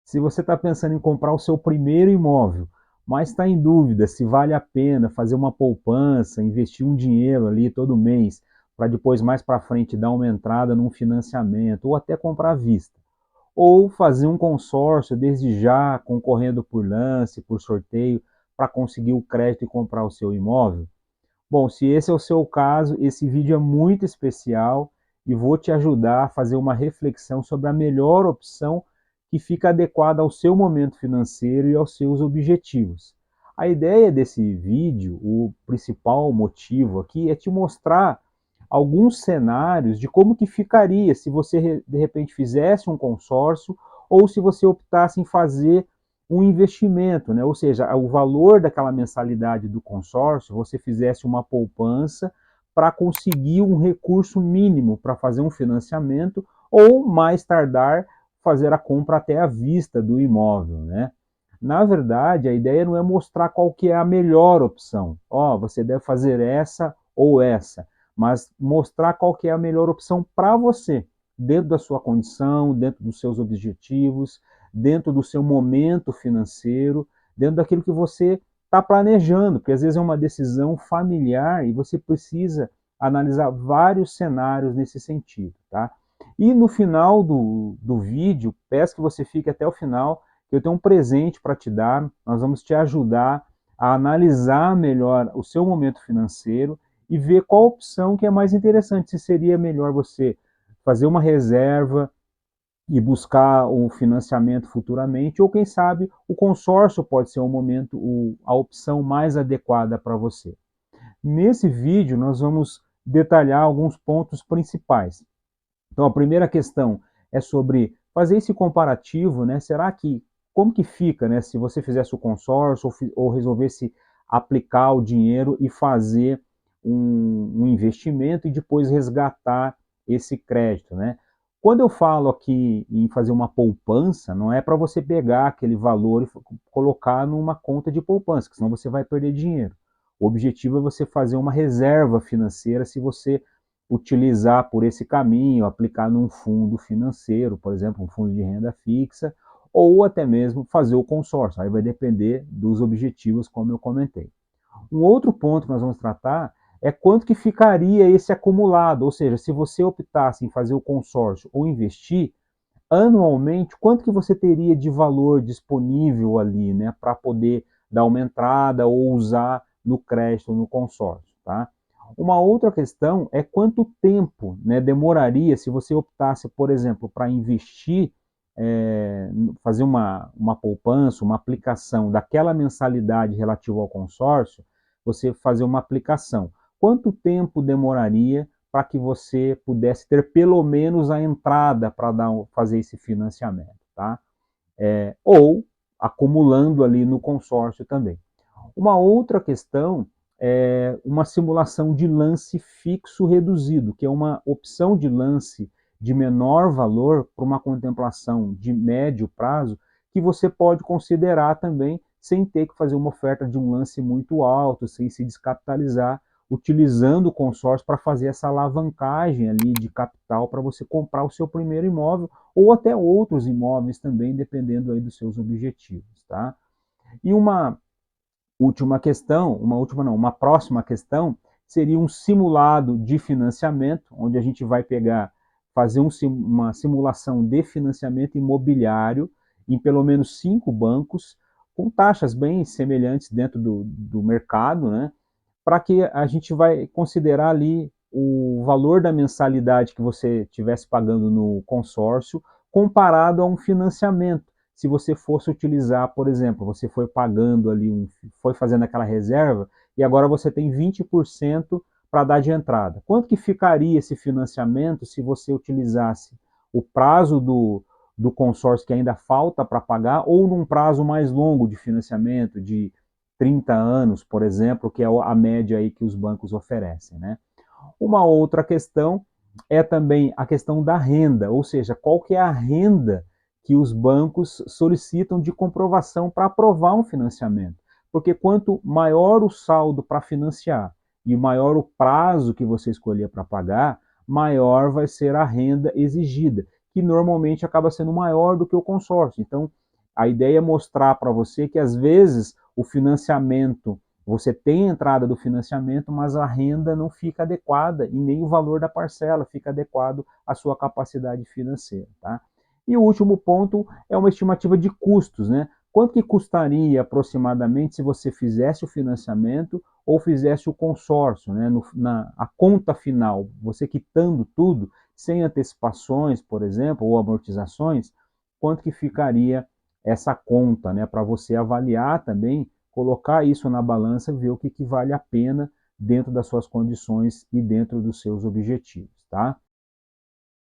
Se você está pensando em comprar o seu primeiro imóvel, mas está em dúvida se vale a pena fazer uma poupança, investir um dinheiro ali todo mês, para depois mais para frente dar uma entrada num financiamento, ou até comprar à vista, ou fazer um consórcio desde já, concorrendo por lance, por sorteio, para conseguir o crédito e comprar o seu imóvel. Bom, se esse é o seu caso, esse vídeo é muito especial e vou te ajudar a fazer uma reflexão sobre a melhor opção que fica adequada ao seu momento financeiro e aos seus objetivos. A ideia desse vídeo, o principal motivo aqui é te mostrar alguns cenários de como que ficaria se você de repente fizesse um consórcio ou se você optasse em fazer um investimento, né? Ou seja, o valor daquela mensalidade do consórcio, você fizesse uma poupança para conseguir um recurso mínimo para fazer um financiamento ou mais tardar fazer a compra até à vista do imóvel, né? Na verdade, a ideia não é mostrar qual que é a melhor opção. Ó, você deve fazer essa ou essa, mas mostrar qual que é a melhor opção para você, dentro da sua condição, dentro dos seus objetivos, dentro do seu momento financeiro, dentro daquilo que você está planejando, porque às vezes é uma decisão familiar e você precisa analisar vários cenários nesse sentido, tá? E no final do vídeo, peço que você fique até o final, que eu tenho um presente para te dar, nós vamos te ajudar a analisar melhor o seu momento financeiro e ver qual opção que é mais interessante, se seria melhor você fazer uma reserva, e buscar o financiamento futuramente, ou quem sabe o consórcio pode ser o momento, a opção mais adequada para você. Nesse vídeo nós vamos detalhar alguns pontos principais. Então a primeira questão é sobre fazer esse comparativo, né? Será que como que fica, né, se você fizesse o consórcio ou resolvesse aplicar o dinheiro e fazer um investimento e depois resgatar esse crédito, né? Quando eu falo aqui em fazer uma poupança, não é para você pegar aquele valor e colocar numa conta de poupança, que senão você vai perder dinheiro. O objetivo é você fazer uma reserva financeira se você utilizar por esse caminho, aplicar num fundo financeiro, por exemplo, um fundo de renda fixa, ou até mesmo fazer o consórcio. Aí vai depender dos objetivos, como eu comentei. Um outro ponto que nós vamos tratar é quanto que ficaria esse acumulado, ou seja, se você optasse em fazer o consórcio ou investir, anualmente, quanto que você teria de valor disponível ali, né, para poder dar uma entrada ou usar no crédito, no consórcio, tá? Uma outra questão é quanto tempo, né, demoraria se você optasse, por exemplo, para investir, fazer uma poupança, uma aplicação daquela mensalidade relativa ao consórcio, você fazer uma aplicação. Quanto tempo demoraria para que você pudesse ter pelo menos a entrada para fazer esse financiamento, tá? Ou acumulando ali no consórcio também. Uma outra questão é uma simulação de lance fixo reduzido, que é uma opção de lance de menor valor para uma contemplação de médio prazo, que você pode considerar também sem ter que fazer uma oferta de um lance muito alto, sem se descapitalizar, utilizando o consórcio para fazer essa alavancagem ali de capital para você comprar o seu primeiro imóvel ou até outros imóveis também, dependendo aí dos seus objetivos, tá? E uma próxima questão seria um simulado de financiamento, onde a gente vai fazer uma simulação de financiamento imobiliário em pelo menos 5 bancos, com taxas bem semelhantes dentro do mercado, né? Para que a gente vai considerar ali o valor da mensalidade que você estivesse pagando no consórcio comparado a um financiamento. Se você fosse utilizar, por exemplo, você foi pagando ali, foi fazendo aquela reserva e agora você tem 20% para dar de entrada. Quanto que ficaria esse financiamento se você utilizasse o prazo do consórcio que ainda falta para pagar ou num prazo mais longo de financiamento, de 30 anos, por exemplo, que é a média aí que os bancos oferecem, né? Uma outra questão é também a questão da renda, ou seja, qual que é a renda que os bancos solicitam de comprovação para aprovar um financiamento. Porque quanto maior o saldo para financiar e maior o prazo que você escolher para pagar, maior vai ser a renda exigida, que normalmente acaba sendo maior do que o consórcio. Então, A ideia é mostrar para você que às vezes o financiamento, você tem a entrada do financiamento, mas a renda não fica adequada e nem o valor da parcela fica adequado à sua capacidade financeira, tá? E o último ponto é uma estimativa de custos, né? Quanto que custaria aproximadamente se você fizesse o financiamento ou fizesse o consórcio, né? A conta final, você quitando tudo, sem antecipações, por exemplo, ou amortizações, quanto que ficaria essa conta, né? Para você avaliar também, colocar isso na balança e ver o que, que vale a pena dentro das suas condições e dentro dos seus objetivos, tá?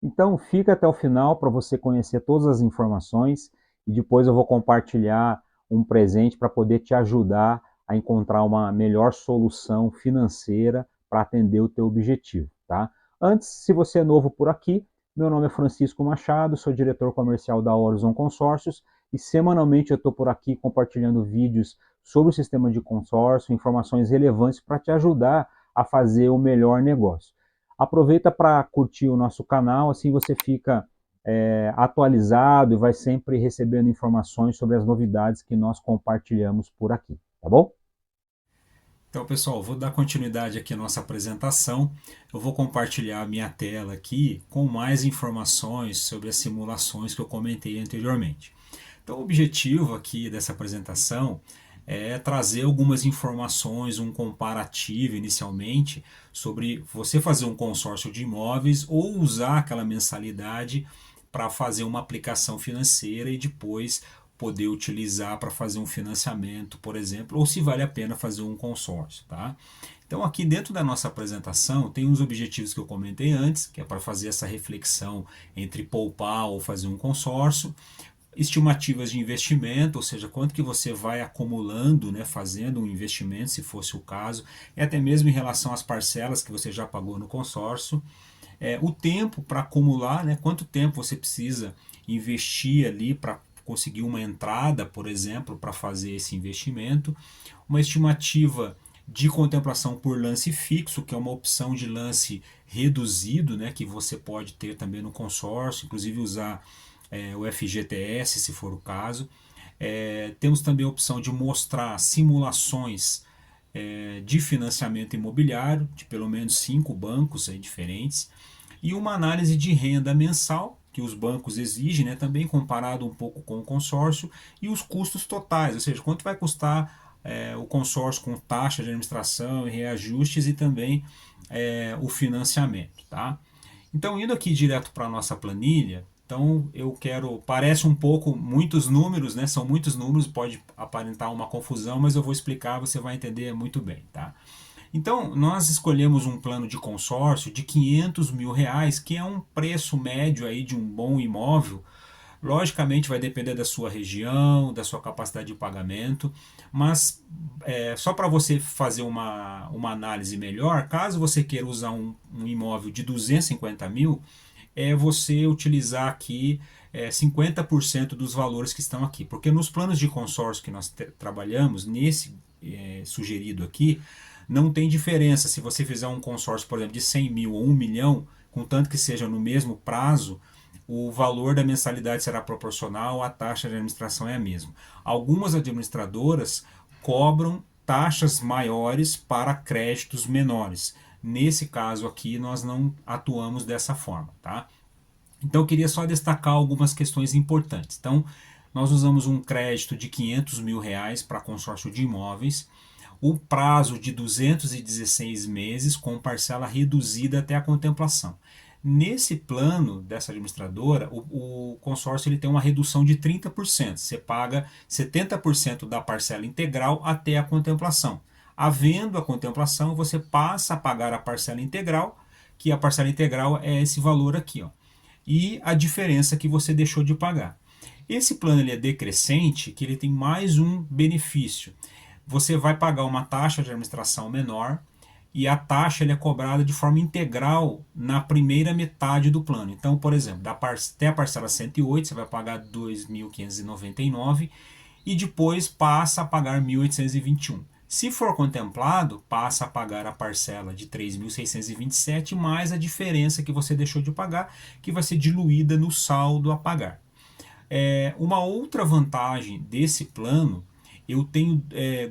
Então, fica até o final para você conhecer todas as informações e depois eu vou compartilhar um presente para poder te ajudar a encontrar uma melhor solução financeira para atender o teu objetivo, tá? Antes, se você é novo por aqui, meu nome é Francisco Machado, sou diretor comercial da Horizon Consórcios e semanalmente eu estou por aqui compartilhando vídeos sobre o sistema de consórcio, informações relevantes para te ajudar a fazer o melhor negócio. Aproveita para curtir o nosso canal, assim você fica atualizado e vai sempre recebendo informações sobre as novidades que nós compartilhamos por aqui, tá bom? Então, pessoal, vou dar continuidade aqui à nossa apresentação. Eu vou compartilhar a minha tela aqui com mais informações sobre as simulações que eu comentei anteriormente. Então, o objetivo aqui dessa apresentação é trazer algumas informações, um comparativo inicialmente sobre você fazer um consórcio de imóveis ou usar aquela mensalidade para fazer uma aplicação financeira e depois poder utilizar para fazer um financiamento, por exemplo, ou se vale a pena fazer um consórcio, tá? Então aqui dentro da nossa apresentação tem uns objetivos que eu comentei antes, que é para fazer essa reflexão entre poupar ou fazer um consórcio, estimativas de investimento, ou seja, quanto que você vai acumulando, né, fazendo um investimento, se fosse o caso, e até mesmo em relação às parcelas que você já pagou no consórcio, o tempo para acumular, né, quanto tempo você precisa investir ali para conseguir uma entrada, por exemplo, para fazer esse investimento, uma estimativa de contemplação por lance fixo, que é uma opção de lance reduzido, né, que você pode ter também no consórcio, inclusive usar o FGTS, se for o caso. Temos também a opção de mostrar simulações de financiamento imobiliário, de pelo menos 5 bancos aí diferentes, e uma análise de renda mensal, que os bancos exigem, né, também comparado um pouco com o consórcio, e os custos totais, ou seja, quanto vai custar o consórcio com taxa de administração e reajustes e também o financiamento. Tá? Então, indo aqui direto para a nossa planilha, então eu quero, parece um pouco muitos números, né? São muitos números, pode aparentar uma confusão, mas eu vou explicar, você vai entender muito bem, tá? Então, nós escolhemos um plano de consórcio de R$ 500.000, que é um preço médio aí de um bom imóvel. Logicamente vai depender da sua região, da sua capacidade de pagamento, mas só para você fazer uma análise melhor, caso você queira usar um imóvel de 250 mil, você utilizar aqui 50% dos valores que estão aqui. Porque nos planos de consórcio que nós trabalhamos, nesse sugerido aqui, não tem diferença se você fizer um consórcio, por exemplo, de 100 mil ou 1 milhão, contanto que seja no mesmo prazo, o valor da mensalidade será proporcional, a taxa de administração é a mesma. Algumas administradoras cobram taxas maiores para créditos menores. Nesse caso aqui, nós não atuamos dessa forma, tá? Então, eu queria só destacar algumas questões importantes. Então, nós usamos um crédito de R$ 500.000 para consórcio de imóveis, o prazo de 216 meses com parcela reduzida até a contemplação. Nesse plano dessa administradora, o consórcio ele tem uma redução de 30%. Você paga 70% da parcela integral até a contemplação. Havendo a contemplação, você passa a pagar a parcela integral, que a parcela integral é esse valor aqui, ó, e a diferença que você deixou de pagar. Esse plano ele é decrescente, que ele tem mais um benefício. Você vai pagar uma taxa de administração menor e a taxa ele é cobrada de forma integral na primeira metade do plano. Então, por exemplo, até a parcela 108 você vai pagar 2.599 e depois passa a pagar 1.821. Se for contemplado, passa a pagar a parcela de 3.627 mais a diferença que você deixou de pagar, que vai ser diluída no saldo a pagar. Uma outra vantagem desse plano, eu tenho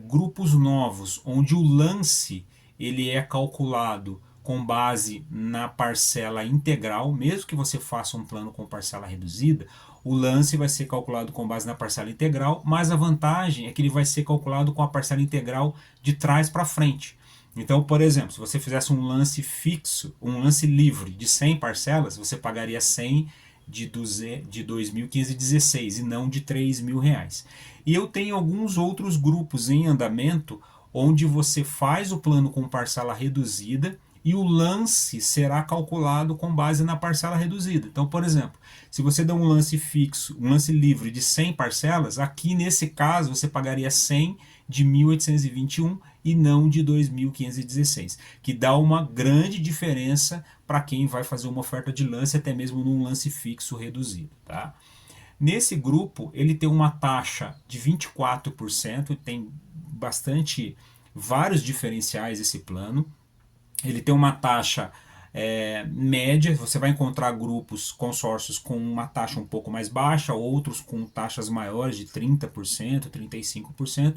grupos novos, onde o lance ele é calculado com base na parcela integral, mesmo que você faça um plano com parcela reduzida, o lance vai ser calculado com base na parcela integral, mas a vantagem é que ele vai ser calculado com a parcela integral de trás para frente. Então, por exemplo, se você fizesse um lance fixo, um lance livre de 100 parcelas, você pagaria 100 de 2015-16 e não de R$ 3.000. E eu tenho alguns outros grupos em andamento onde você faz o plano com parcela reduzida e o lance será calculado com base na parcela reduzida. Então, por exemplo, se você der um lance fixo, um lance livre de 100 parcelas, aqui nesse caso você pagaria 100 de 1821 e não de 2.516, que dá uma grande diferença para quem vai fazer uma oferta de lance, até mesmo num lance fixo reduzido. Tá? Nesse grupo, ele tem uma taxa de 24%, tem vários diferenciais esse plano. Ele tem uma taxa média, você vai encontrar grupos, consórcios com uma taxa um pouco mais baixa, outros com taxas maiores de 30%, 35%,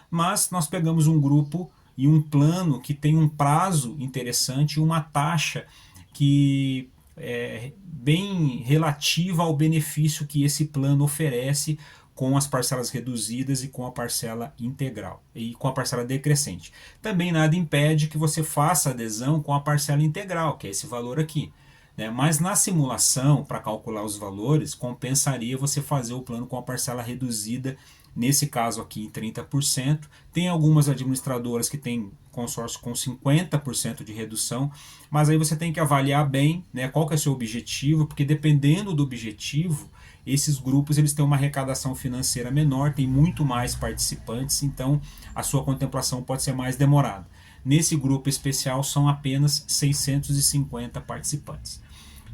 mas nós pegamos um grupo e um plano que tem um prazo interessante e uma taxa que é bem relativa ao benefício que esse plano oferece com as parcelas reduzidas e com a parcela integral e com a parcela decrescente. Também nada impede que você faça adesão com a parcela integral, que é esse valor aqui. Né? Mas na simulação, para calcular os valores, compensaria você fazer o plano com a parcela reduzida, nesse caso aqui em 30%. Tem algumas administradoras que têm consórcio com 50% de redução, mas aí você tem que avaliar bem, né, qual que é o seu objetivo, porque dependendo do objetivo, esses grupos eles têm uma arrecadação financeira menor, tem muito mais participantes, então a sua contemplação pode ser mais demorada. Nesse grupo especial são apenas 650 participantes.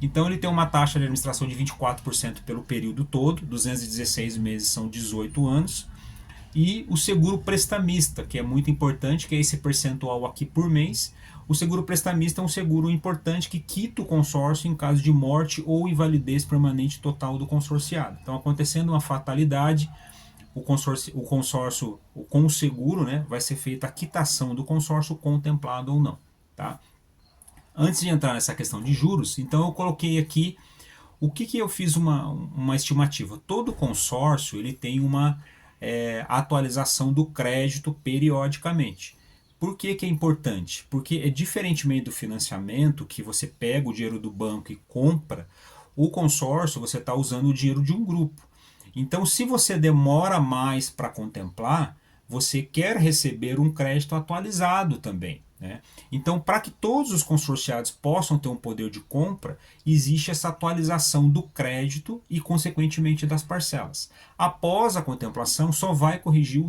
Então ele tem uma taxa de administração de 24% pelo período todo, 216 meses são 18 anos, e o seguro prestamista, que é muito importante, que é esse percentual aqui por mês. O seguro prestamista é um seguro importante que quita o consórcio em caso de morte ou invalidez permanente total do consorciado. Então, acontecendo uma fatalidade, o consórcio com o seguro, né, vai ser feita a quitação do consórcio contemplado ou não. Tá? Antes de entrar nessa questão de juros, então eu coloquei aqui o que eu fiz uma estimativa. Todo consórcio ele tem uma atualização do crédito periodicamente. Por que é importante? Porque diferentemente do financiamento, que você pega o dinheiro do banco e compra, o consórcio você está usando o dinheiro de um grupo. Então, se você demora mais para contemplar, você quer receber um crédito atualizado também. Né? Então, para que todos os consorciados possam ter um poder de compra, existe essa atualização do crédito e, consequentemente, das parcelas. Após a contemplação, só vai corrigir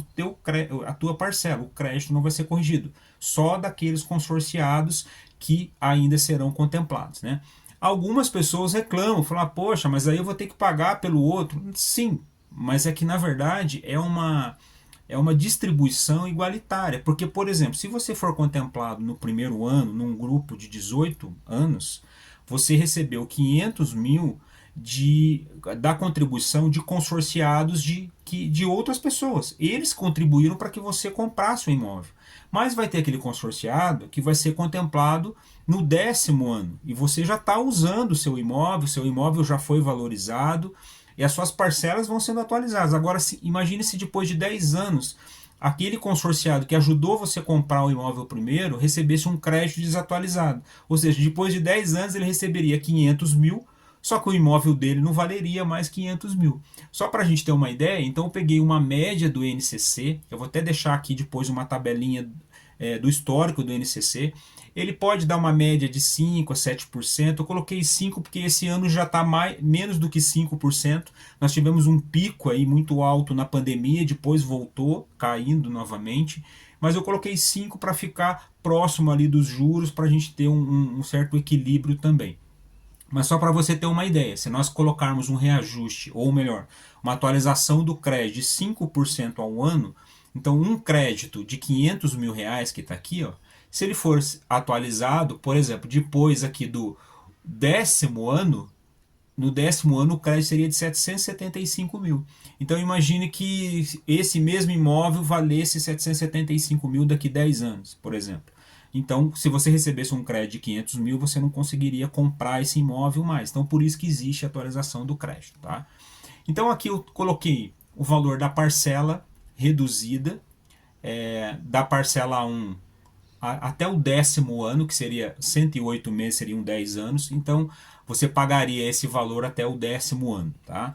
a tua parcela, o crédito não vai ser corrigido, só daqueles consorciados que ainda serão contemplados. Né? Algumas pessoas reclamam, falam, poxa, mas aí eu vou ter que pagar pelo outro. Sim, mas é que, na verdade, é uma distribuição igualitária. Porque, por exemplo, se você for contemplado no primeiro ano, num grupo de 18 anos, você recebeu 500 mil da contribuição de consorciados de outras pessoas. Eles contribuíram para que você comprasse o imóvel. Mas vai ter aquele consorciado que vai ser contemplado no 10º ano. E você já está usando o seu imóvel já foi valorizado, e as suas parcelas vão sendo atualizadas. Agora, imagine se depois de 10 anos, aquele consorciado que ajudou você a comprar o imóvel primeiro, recebesse um crédito desatualizado. Ou seja, depois de 10 anos ele receberia 500 mil, só que o imóvel dele não valeria mais 500 mil. Só para a gente ter uma ideia, então eu peguei uma média do INCC, eu vou até deixar aqui depois uma tabelinha do histórico do INCC. Ele pode dar uma média de 5% a 7%. Eu coloquei 5% porque esse ano já está menos do que 5%. Nós tivemos um pico aí muito alto na pandemia, depois voltou caindo novamente. Mas eu coloquei 5% para ficar próximo ali dos juros, para a gente ter um certo equilíbrio também. Mas só para você ter uma ideia, se nós colocarmos um reajuste, ou melhor, uma atualização do crédito de 5% ao ano, então um crédito de 500 mil reais que está aqui, ó, se ele for atualizado, por exemplo, depois aqui do 10º ano, no 10º ano o crédito seria de 775 mil. Então imagine que esse mesmo imóvel valesse 775 mil daqui 10 anos, por exemplo. Então, se você recebesse um crédito de 500 mil, você não conseguiria comprar esse imóvel mais. Então, por isso que existe a atualização do crédito. Tá? Então, aqui eu coloquei o valor da parcela reduzida, da parcela 1 até o 10º ano, que seria 108 meses, seriam 10 anos. Então, você pagaria esse valor até o 10º ano. Tá?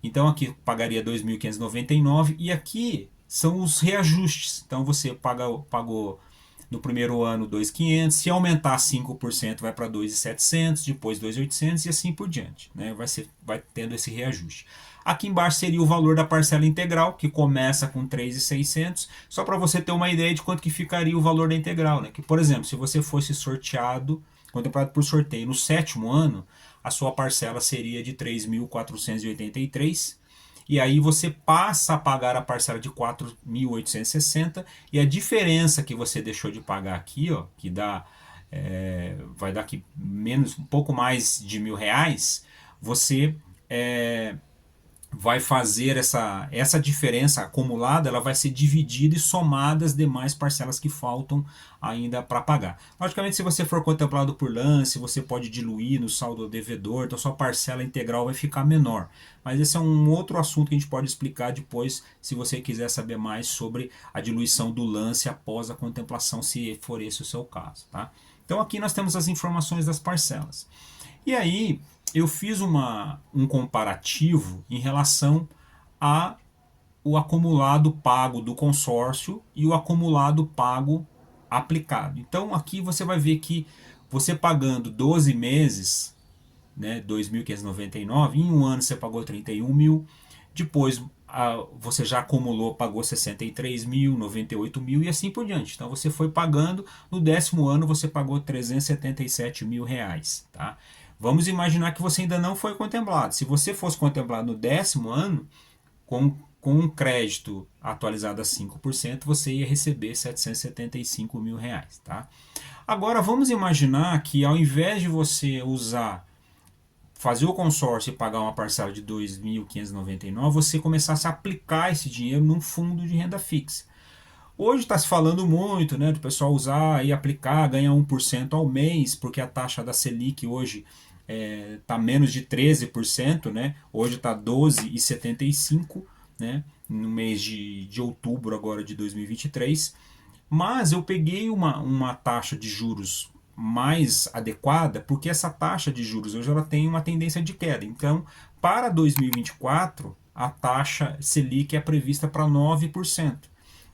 Então, aqui pagaria 2.599 e aqui são os reajustes. Então, você pagou no primeiro ano 2.500, se aumentar 5% vai para 2.700, depois 2.800 e assim por diante, né? Vai tendo esse reajuste. Aqui embaixo seria o valor da parcela integral, que começa com 3.600, só para você ter uma ideia de quanto que ficaria o valor da integral, né? Que, por exemplo, se você fosse sorteado, contemplado por sorteio no 7º ano, a sua parcela seria de 3.483, e aí você passa a pagar a parcela de 4.860 e a diferença que você deixou de pagar aqui, ó, que dá, vai dar aqui menos, um pouco mais de R$ 1.000, você vai fazer essa diferença acumulada, ela vai ser dividida e somada às demais parcelas que faltam ainda para pagar. Logicamente, se você for contemplado por lance, você pode diluir no saldo devedor, então sua parcela integral vai ficar menor. Mas esse é um outro assunto que a gente pode explicar depois, se você quiser saber mais sobre a diluição do lance após a contemplação, se for esse o seu caso. Tá? Então aqui nós temos as informações das parcelas. E aí, eu fiz um comparativo em relação a o acumulado pago do consórcio e o acumulado pago aplicado. Então aqui você vai ver que você pagando 12 meses, né, 2.599, em um ano você pagou 31 mil, depois você já acumulou, pagou 63 mil, 98 mil e assim por diante. Então você foi pagando, no 10º ano você pagou 377 mil reais. Tá? Vamos imaginar que você ainda não foi contemplado. Se você fosse contemplado no 10º ano, com um crédito atualizado a 5%, você ia receber 775 mil reais. Tá? Agora vamos imaginar que ao invés de você fazer o consórcio e pagar uma parcela de 2.599, você começasse a aplicar esse dinheiro num fundo de renda fixa. Hoje está se falando muito, né, do pessoal usar e aplicar, ganhar 1% ao mês, porque a taxa da Selic hoje está menos de 13%, né? Hoje está 12,75%, né? No mês de outubro agora de 2023. Mas eu peguei uma taxa de juros mais adequada, porque essa taxa de juros hoje ela tem uma tendência de queda. Então, para 2024, a taxa Selic é prevista para 9%.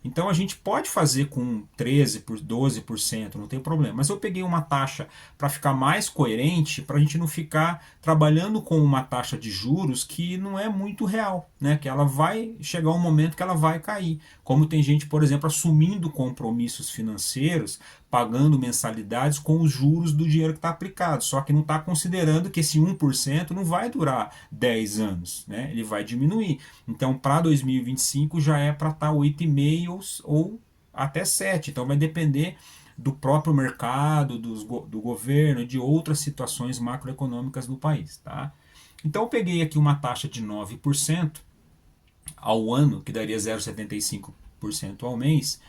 Então a gente pode fazer com 13%, 12%, não tem problema. Mas eu peguei uma taxa para ficar mais coerente, para a gente não ficar trabalhando com uma taxa de juros que não é muito real, né? Que ela vai chegar um momento que ela vai cair. Como tem gente, por exemplo, assumindo compromissos financeiros, pagando mensalidades com os juros do dinheiro que está aplicado, só que não está considerando que esse 1% não vai durar 10 anos, né? Ele vai diminuir. Então, para 2025 já é para estar 8,5% ou até 7%. Então, vai depender do próprio mercado, do governo, de outras situações macroeconômicas do país. Tá? Então, eu peguei aqui uma taxa de 9% ao ano, que daria 0,75% ao mês.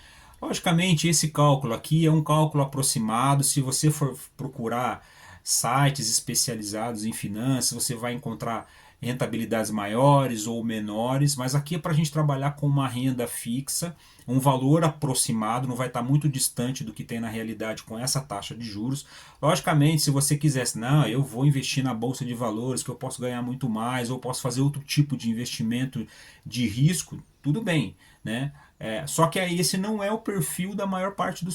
Logicamente, esse cálculo aqui é um cálculo aproximado. Se você for procurar sites especializados em finanças, você vai encontrar rentabilidades maiores ou menores, mas aqui é para a gente trabalhar com uma renda fixa, um valor aproximado, não vai estar muito distante do que tem na realidade com essa taxa de juros. Logicamente, se você quisesse, não, eu vou investir na bolsa de valores, que eu posso ganhar muito mais, ou posso fazer outro tipo de investimento de risco, tudo bem, né? Só que esse não é o perfil da maior parte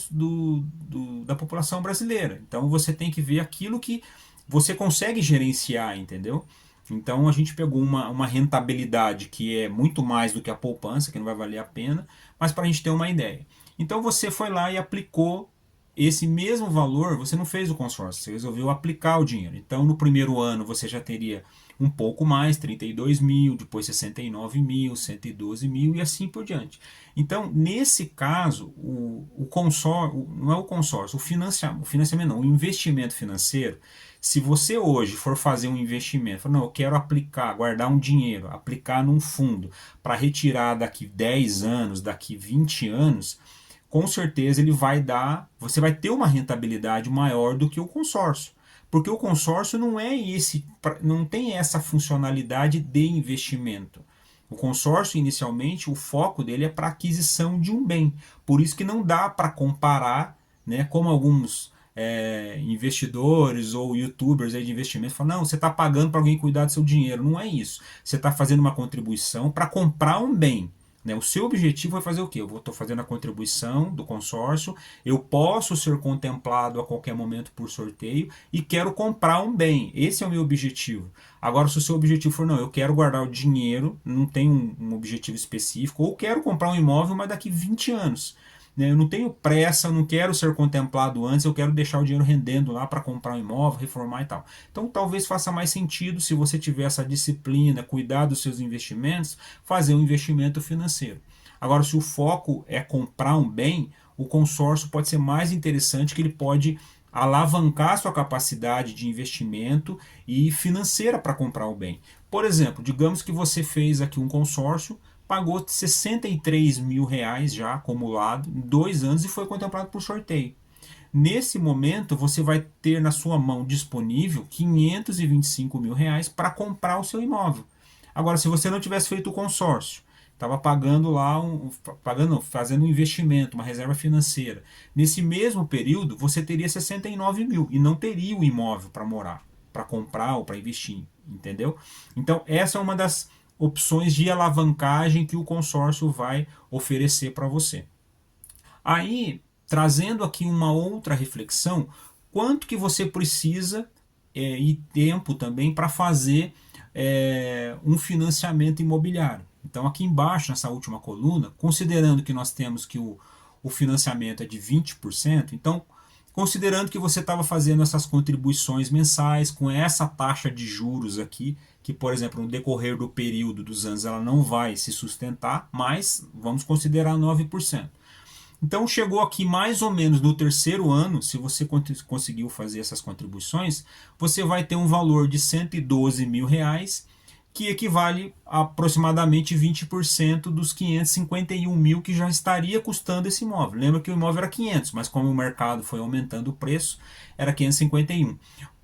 da população brasileira. Então você tem que ver aquilo que você consegue gerenciar, entendeu? Então a gente pegou uma rentabilidade que é muito mais do que a poupança, que não vai valer a pena, mas para a gente ter uma ideia. Então você foi lá e aplicou esse mesmo valor você não fez o consórcio, você resolveu aplicar o dinheiro. Então no primeiro ano você já teria um pouco mais, 32 mil, depois 69 mil, 112 mil e assim por diante. Então, nesse caso, o consórcio, não é o consórcio, o financiamento não, o investimento financeiro, se você hoje for fazer um investimento, não, eu quero aplicar, guardar um dinheiro, aplicar num fundo para retirar daqui 10 anos, daqui 20 anos, com certeza ele vai dar, você vai ter uma rentabilidade maior do que o consórcio. Porque o consórcio não é esse, não tem essa funcionalidade de investimento. O consórcio, inicialmente, o foco dele é para aquisição de um bem. Por isso que não dá para comparar, né, como alguns investidores ou youtubers aí de investimento falam, não, você está pagando para alguém cuidar do seu dinheiro. Não é isso. Você está fazendo uma contribuição para comprar um bem. Né? O seu objetivo é fazer o quê? Eu estou fazendo a contribuição do consórcio, eu posso ser contemplado a qualquer momento por sorteio e quero comprar um bem. Esse é o meu objetivo. Agora, se o seu objetivo for, não, eu quero guardar o dinheiro, não tem um objetivo específico, ou quero comprar um imóvel, mas daqui 20 anos. Né? Eu não tenho pressa, eu não quero ser contemplado antes, eu quero deixar o dinheiro rendendo lá para comprar um imóvel, reformar e tal. Então talvez faça mais sentido, se você tiver essa disciplina, cuidar dos seus investimentos, fazer um investimento financeiro. Agora, se o foco é comprar um bem, o consórcio pode ser mais interessante, que ele pode alavancar sua capacidade de investimento e financeira para comprar o bem. Por exemplo, digamos que você fez aqui um consórcio, pagou 63 mil reais já acumulado em 2 anos e foi contemplado por sorteio. Nesse momento, você vai ter na sua mão disponível 525 mil reais para comprar o seu imóvel. Agora, se você não tivesse feito o consórcio, estava pagando lá, fazendo um investimento, uma reserva financeira. Nesse mesmo período, você teria 69 mil e não teria o imóvel para morar, para comprar ou para investir, entendeu? Então, essa é uma das opções de alavancagem que o consórcio vai oferecer para você. Aí, trazendo aqui uma outra reflexão, quanto que você precisa e tempo também para fazer um financiamento imobiliário. Então aqui embaixo, nessa última coluna, considerando que nós temos que o financiamento é de 20%, então considerando que você estava fazendo essas contribuições mensais com essa taxa de juros aqui, que por exemplo no decorrer do período dos anos ela não vai se sustentar, mas vamos considerar 9%. Então chegou aqui mais ou menos no terceiro ano, se você conseguiu fazer essas contribuições, você vai ter um valor de 112 mil reais, que equivale a aproximadamente 20% dos 551 mil que já estaria custando esse imóvel. Lembra que o imóvel era 500, mas como o mercado foi aumentando o preço, era 551.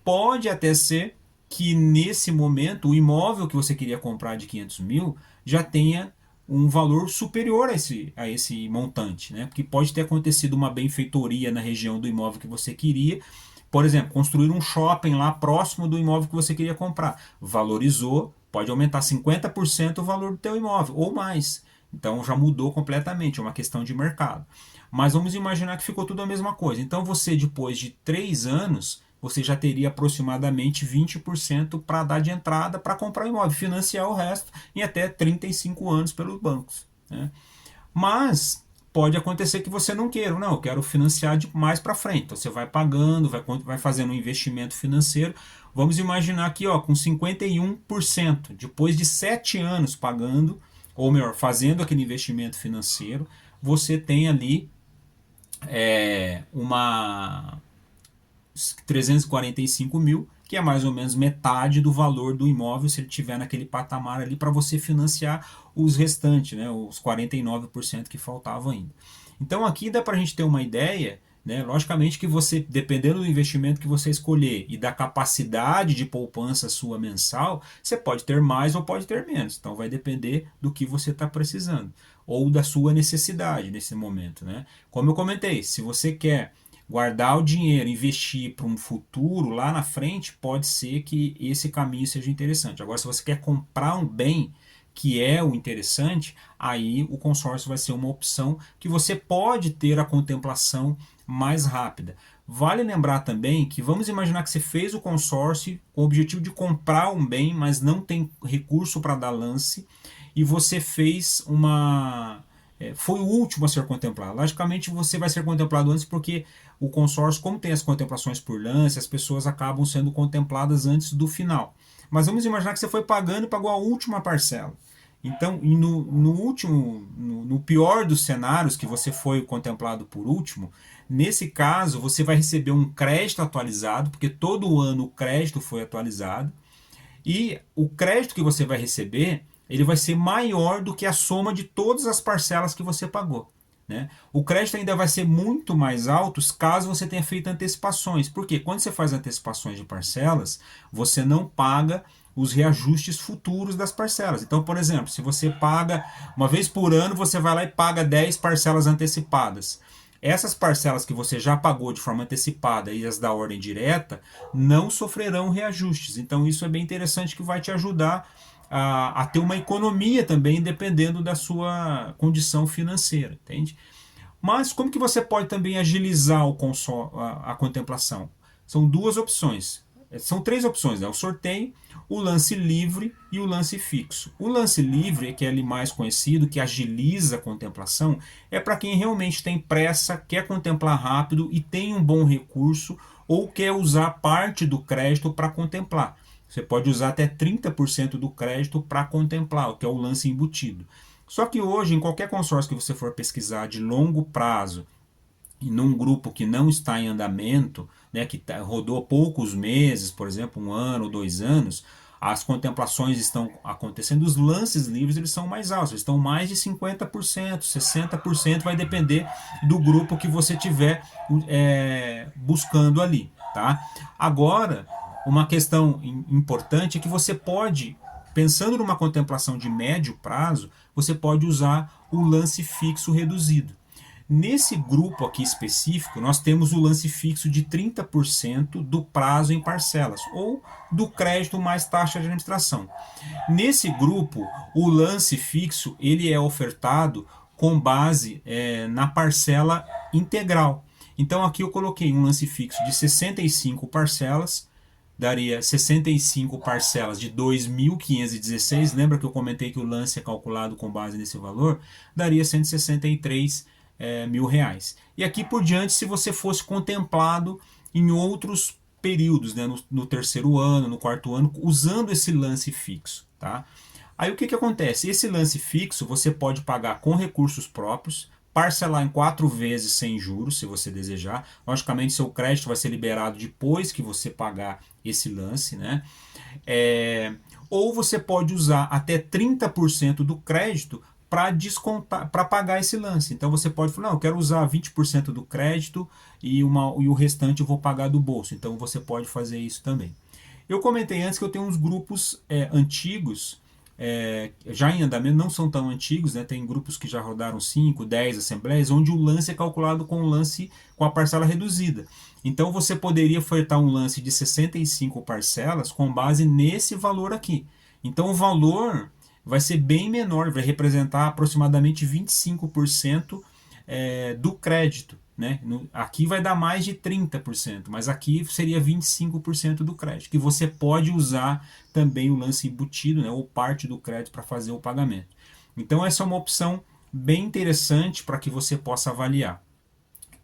Pode até ser que nesse momento o imóvel que você queria comprar de 500 mil já tenha um valor superior a esse montante, né? Porque pode ter acontecido uma benfeitoria na região do imóvel que você queria, por exemplo, construir um shopping lá próximo do imóvel que você queria comprar, valorizou, pode aumentar 50% o valor do teu imóvel, ou mais, então já mudou completamente, é uma questão de mercado. Mas vamos imaginar que ficou tudo a mesma coisa, então você depois de 3 anos, você já teria aproximadamente 20% para dar de entrada para comprar o imóvel, financiar o resto em até 35 anos pelos bancos. Né? Mas pode acontecer que você não queira, não, eu quero financiar de mais para frente. Então você vai pagando, vai fazendo um investimento financeiro. Vamos imaginar aqui, ó, com 51%, depois de 7 anos pagando, ou melhor, fazendo aquele investimento financeiro, você tem ali uma 345 mil, que é mais ou menos metade do valor do imóvel, se ele estiver naquele patamar ali, para você financiar os restantes, né, os 49% que faltavam ainda. Então aqui dá para a gente ter uma ideia, né, logicamente que você, dependendo do investimento que você escolher e da capacidade de poupança sua mensal, você pode ter mais ou pode ter menos, então vai depender do que você está precisando, ou da sua necessidade nesse momento. Né? Como eu comentei, se você quer guardar o dinheiro, investir para um futuro lá na frente, pode ser que esse caminho seja interessante. Agora, se você quer comprar um bem, que é o interessante, aí o consórcio vai ser uma opção que você pode ter a contemplação mais rápida. Vale lembrar também que vamos imaginar que você fez o consórcio com o objetivo de comprar um bem, mas não tem recurso para dar lance, e você fez foi o último a ser contemplado. Logicamente você vai ser contemplado antes porque o consórcio, como tem as contemplações por lance, as pessoas acabam sendo contempladas antes do final. Mas vamos imaginar que você foi pagando e pagou a última parcela. Então, no pior dos cenários que você foi contemplado por último, nesse caso você vai receber um crédito atualizado, porque todo ano o crédito foi atualizado, e o crédito que você vai receber, ele vai ser maior do que a soma de todas as parcelas que você pagou. Né? O crédito ainda vai ser muito mais alto caso você tenha feito antecipações. Porque quando você faz antecipações de parcelas, você não paga os reajustes futuros das parcelas. Então, por exemplo, se você paga uma vez por ano, você vai lá e paga 10 parcelas antecipadas. Essas parcelas que você já pagou de forma antecipada e as da ordem direta não sofrerão reajustes. Então isso é bem interessante, que vai te ajudar a ter uma economia também, dependendo da sua condição financeira, entende? Mas como que você pode também agilizar a contemplação? São duas opções. São três opções, né? O sorteio, o lance livre e o lance fixo. O lance livre, que é ali mais conhecido, que agiliza a contemplação, é para quem realmente tem pressa, quer contemplar rápido e tem um bom recurso ou quer usar parte do crédito para contemplar. Você pode usar até 30% do crédito para contemplar, o que é o lance embutido. Só que hoje, em qualquer consórcio que você for pesquisar de longo prazo, e num grupo que não está em andamento, né, que rodou poucos meses, por exemplo, 1 ano, 2 anos, as contemplações estão acontecendo, os lances livres eles são mais altos, eles estão mais de 50%, 60%, vai depender do grupo que você tiver buscando ali. Tá? Agora, uma questão importante é que você pode, pensando numa contemplação de médio prazo, você pode usar o lance fixo reduzido. Nesse grupo aqui específico, nós temos o lance fixo de 30% do prazo em parcelas, ou do crédito mais taxa de administração. Nesse grupo, o lance fixo ele é ofertado com base na parcela integral. Então aqui eu coloquei um lance fixo de 65 parcelas, daria 65 parcelas de 2.516, lembra que eu comentei que o lance é calculado com base nesse valor? Daria 163 mil reais. E aqui por diante, se você fosse contemplado em outros períodos, né, no terceiro ano, no quarto ano, usando esse lance fixo. Tá? Aí o que acontece? Esse lance fixo você pode pagar com recursos próprios, parcelar em 4 vezes sem juros, se você desejar. Logicamente, seu crédito vai ser liberado depois que você pagar esse lance. Né? Ou você pode usar até 30% do crédito para descontar, para pagar esse lance. Então você pode falar, não, eu quero usar 20% do crédito e o restante eu vou pagar do bolso. Então você pode fazer isso também. Eu comentei antes que eu tenho uns grupos antigos, já em andamento, não são tão antigos, né? Tem grupos que já rodaram 5, 10 assembleias, onde o lance é calculado com o lance com a parcela reduzida. Então você poderia ofertar um lance de 65 parcelas com base nesse valor aqui. Então o valor vai ser bem menor, vai representar aproximadamente 25% do crédito. Né? Aqui vai dar mais de 30%, mas aqui seria 25% do crédito, que você pode usar também o lance embutido, né, ou parte do crédito para fazer o pagamento. Então essa é uma opção bem interessante para que você possa avaliar.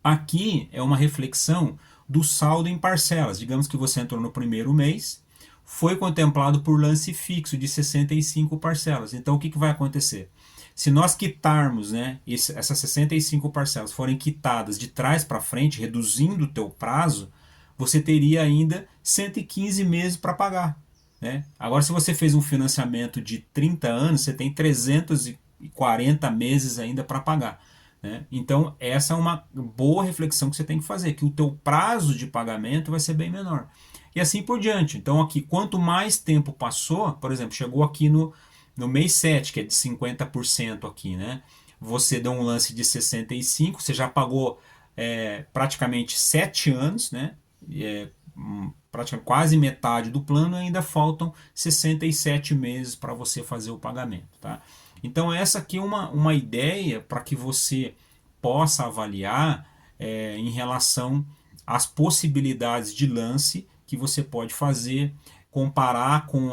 Aqui é uma reflexão do saldo em parcelas. Digamos que você entrou no primeiro mês, foi contemplado por lance fixo de 65 parcelas. Então o que vai acontecer? Se nós quitarmos, né, essas 65 parcelas forem quitadas de trás para frente, reduzindo o teu prazo, você teria ainda 115 meses para pagar. Né? Agora, se você fez um financiamento de 30 anos, você tem 340 meses ainda para pagar. Né? Então, essa é uma boa reflexão que você tem que fazer, que o teu prazo de pagamento vai ser bem menor. E assim por diante. Então, aqui, quanto mais tempo passou, por exemplo, chegou aqui no mês 7, que é de 50% aqui, né? Você deu um lance de 65, você já pagou praticamente 7 anos, né? Praticamente quase metade do plano, e ainda faltam 67 meses para você fazer o pagamento. Tá? Então essa aqui é uma ideia para que você possa avaliar em relação às possibilidades de lance que você pode fazer, comparar com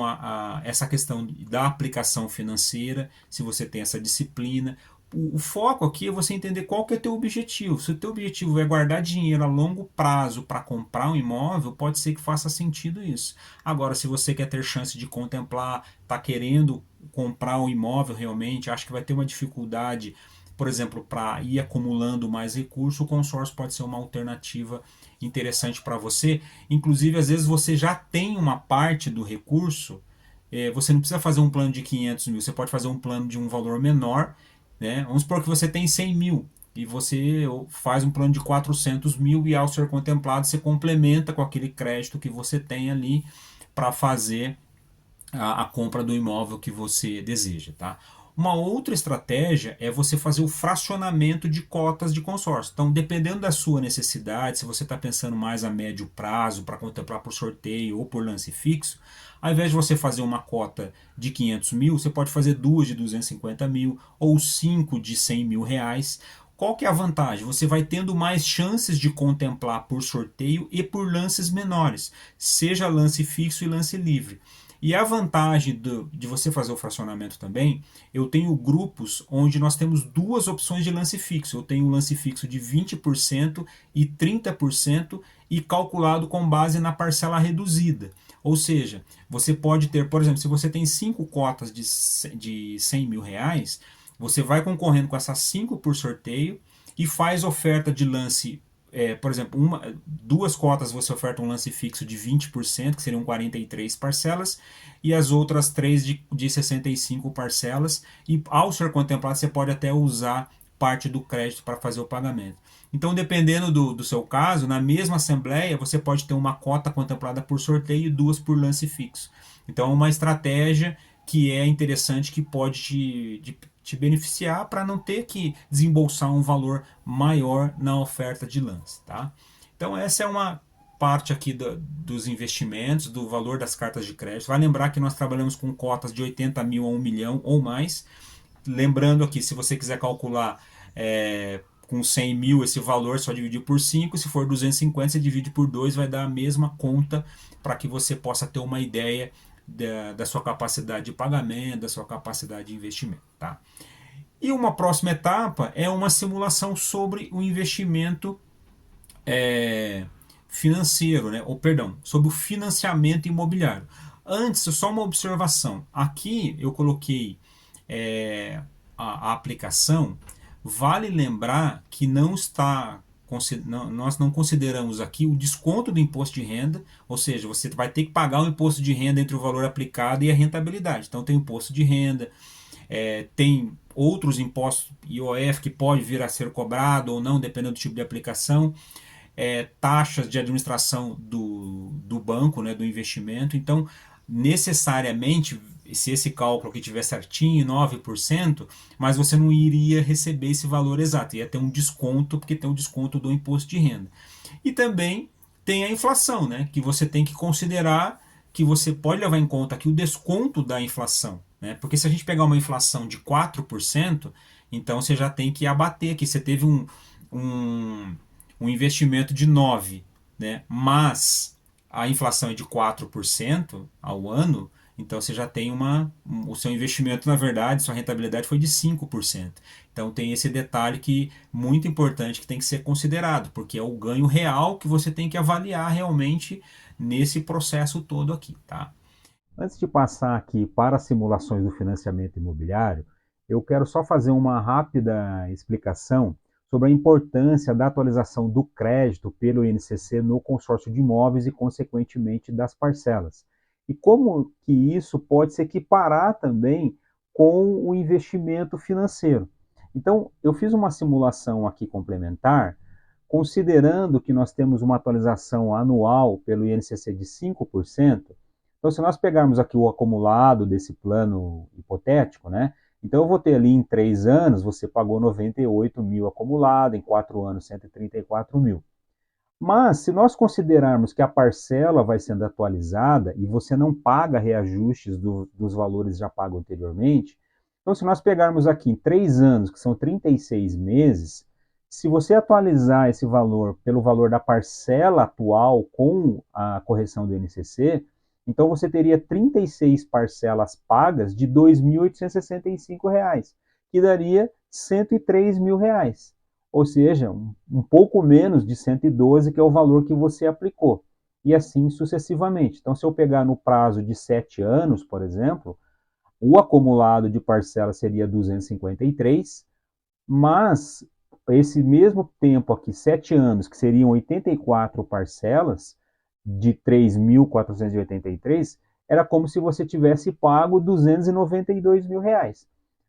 essa questão da aplicação financeira, se você tem essa disciplina, o foco aqui é você entender qual que é o teu objetivo. Se o teu objetivo é guardar dinheiro a longo prazo para comprar um imóvel, pode ser que faça sentido isso. Agora, se você quer ter chance de contemplar, está querendo comprar um imóvel realmente, acha que vai ter uma dificuldade, por exemplo, para ir acumulando mais recurso, o consórcio pode ser uma alternativa interessante para você. Inclusive, às vezes você já tem uma parte do recurso, você não precisa fazer um plano de 500 mil, você pode fazer um plano de um valor menor, né? Vamos supor que você tem 100 mil e você faz um plano de 400 mil e ao ser contemplado você complementa com aquele crédito que você tem ali para fazer a compra do imóvel que você deseja, tá? Uma outra estratégia é você fazer o fracionamento de cotas de consórcio. Então, dependendo da sua necessidade, se você está pensando mais a médio prazo para contemplar por sorteio ou por lance fixo, ao invés de você fazer uma cota de 500 mil, você pode fazer duas de 250 mil ou cinco de 100 mil reais. Qual que é a vantagem? Você vai tendo mais chances de contemplar por sorteio e por lances menores, seja lance fixo e lance livre. E a vantagem de você fazer o fracionamento também, eu tenho grupos onde nós temos duas opções de lance fixo. Eu tenho um lance fixo de 20% e 30% e calculado com base na parcela reduzida. Ou seja, você pode ter, por exemplo, se você tem 5 cotas de 100 mil reais, você vai concorrendo com essas 5 por sorteio e faz oferta de lance, por exemplo, duas cotas você oferta um lance fixo de 20%, que seriam 43 parcelas, e as outras três de 65 parcelas, e ao ser contemplado você pode até usar parte do crédito para fazer o pagamento. Então, dependendo do seu caso, na mesma assembleia você pode ter uma cota contemplada por sorteio e duas por lance fixo. Então, é uma estratégia que é interessante, que pode te beneficiar para não ter que desembolsar um valor maior na oferta de lance, tá? Então essa é uma parte aqui dos investimentos, do valor das cartas de crédito. Vai lembrar que nós trabalhamos com cotas de 80 mil a 1 milhão ou mais. Lembrando aqui, se você quiser calcular com 100 mil esse valor, só dividir por 5. Se for 250, você divide por 2, vai dar a mesma conta para que você possa ter uma ideia da sua capacidade de pagamento, da sua capacidade de investimento. Tá? E uma próxima etapa é uma simulação sobre o investimento financeiro, né? Ou perdão, sobre o financiamento imobiliário. Antes, só uma observação. Aqui eu coloquei a aplicação. Vale lembrar que não está nós não consideramos aqui o desconto do imposto de renda, ou seja, você vai ter que pagar o imposto de renda entre o valor aplicado e a rentabilidade. Então tem o imposto de renda, tem outros impostos IOF que pode vir a ser cobrado ou não, dependendo do tipo de aplicação, taxas de administração do banco, né, do investimento. Então, necessariamente, se esse cálculo aqui tiver certinho, 9%, mas você não iria receber esse valor exato, ia ter um desconto, porque tem um desconto do imposto de renda. E também tem a inflação, né, que você tem que considerar, que você pode levar em conta aqui o desconto da inflação, né, porque se a gente pegar uma inflação de 4%, então você já tem que abater aqui, você teve um investimento de 9%, né, mas a inflação é de 4% ao ano, então você já tem o seu investimento, na verdade, sua rentabilidade foi de 5%. Então tem esse detalhe que muito importante que tem que ser considerado, porque é o ganho real que você tem que avaliar realmente nesse processo todo aqui, tá? Antes de passar aqui para as simulações do financiamento imobiliário, eu quero só fazer uma rápida explicação sobre a importância da atualização do crédito pelo INCC no consórcio de imóveis e, consequentemente, das parcelas. E como que isso pode se equiparar também com o investimento financeiro. Então, eu fiz uma simulação aqui complementar, considerando que nós temos uma atualização anual pelo INCC de 5%. Então, se nós pegarmos aqui o acumulado desse plano hipotético, né? Então, eu vou ter ali em 3 anos, você pagou 98 mil acumulado, em 4 anos, 134 mil. Mas, se nós considerarmos que a parcela vai sendo atualizada e você não paga reajustes dos valores já pagos anteriormente, então, se nós pegarmos aqui em 3 anos, que são 36 meses, se você atualizar esse valor pelo valor da parcela atual com a correção do INCC, então você teria 36 parcelas pagas de R$ 2.865, que daria R$ 103.000, ou seja, um pouco menos de 112, que é o valor que você aplicou, e assim sucessivamente. Então, se eu pegar no prazo de 7 anos, por exemplo, o acumulado de parcela seria 253, mas esse mesmo tempo aqui, 7 anos, que seriam 84 parcelas de 3.483, era como se você tivesse pago R$ 292.000.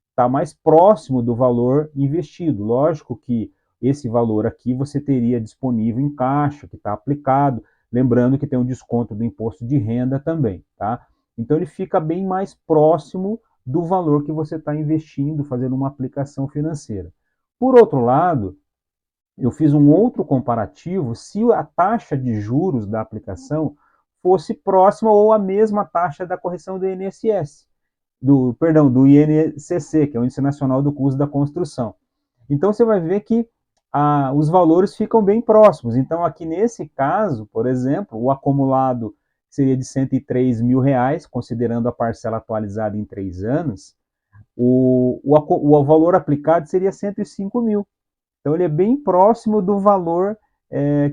Está mais próximo do valor investido. Lógico que esse valor aqui você teria disponível em caixa, que está aplicado, lembrando que tem um desconto do imposto de renda também, tá? Então ele fica bem mais próximo do valor que você está investindo, fazendo uma aplicação financeira. Por outro lado, eu fiz um outro comparativo se a taxa de juros da aplicação fosse próxima ou a mesma taxa da correção do INSS, do INCC, que é o Índice Nacional do Custo da Construção. Então você vai ver que os valores ficam bem próximos. Então aqui nesse caso, por exemplo, o acumulado seria de R$ 103.000, considerando a parcela atualizada em 3 anos, o valor aplicado seria 105 mil. Então ele é bem próximo do valor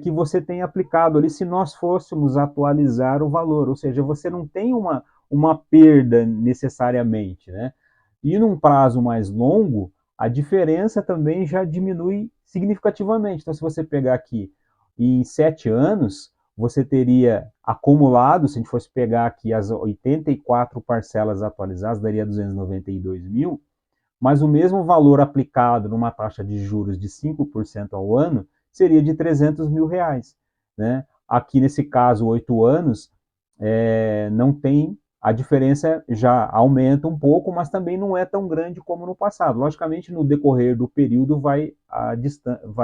que você tem aplicado ali, se nós fôssemos atualizar o valor, ou seja, você não tem uma perda necessariamente, né? E num prazo mais longo, a diferença também já diminui significativamente. Então, se você pegar aqui em 7 anos, você teria acumulado, se a gente fosse pegar aqui as 84 parcelas atualizadas, daria 292 mil, mas o mesmo valor aplicado numa taxa de juros de 5% ao ano seria de R$ 300.000. Né? Aqui nesse caso, 8 anos, não tem, a diferença já aumenta um pouco, mas também não é tão grande como no passado. Logicamente, no decorrer do período vai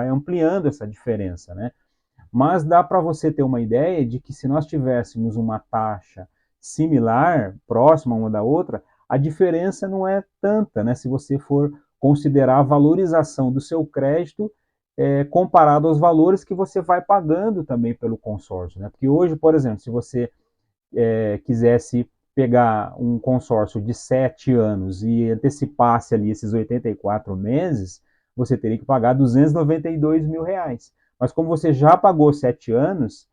ampliando essa diferença, né? Mas dá para você ter uma ideia de que se nós tivéssemos uma taxa similar, próxima uma da outra, a diferença não é tanta, né? Se você for considerar a valorização do seu crédito comparado aos valores que você vai pagando também pelo consórcio, né? Porque hoje, por exemplo, se você quisesse pegar um consórcio de 7 anos e antecipasse ali esses 84 meses, você teria que pagar R$ 292.000. Mas como você já pagou 7 anos,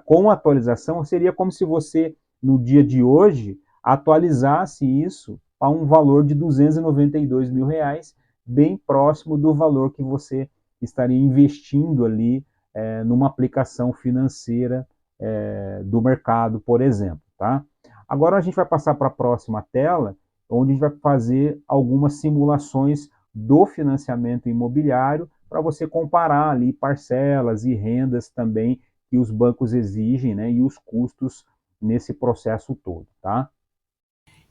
com atualização, seria como se você, no dia de hoje, atualizasse isso a um valor de R$ 292.000, bem próximo do valor que você estaria investindo ali numa aplicação financeira do mercado, por exemplo. Tá? Agora a gente vai passar para a próxima tela, onde a gente vai fazer algumas simulações do financiamento imobiliário para você comparar ali parcelas e rendas também que os bancos exigem, né, e os custos nesse processo todo, tá?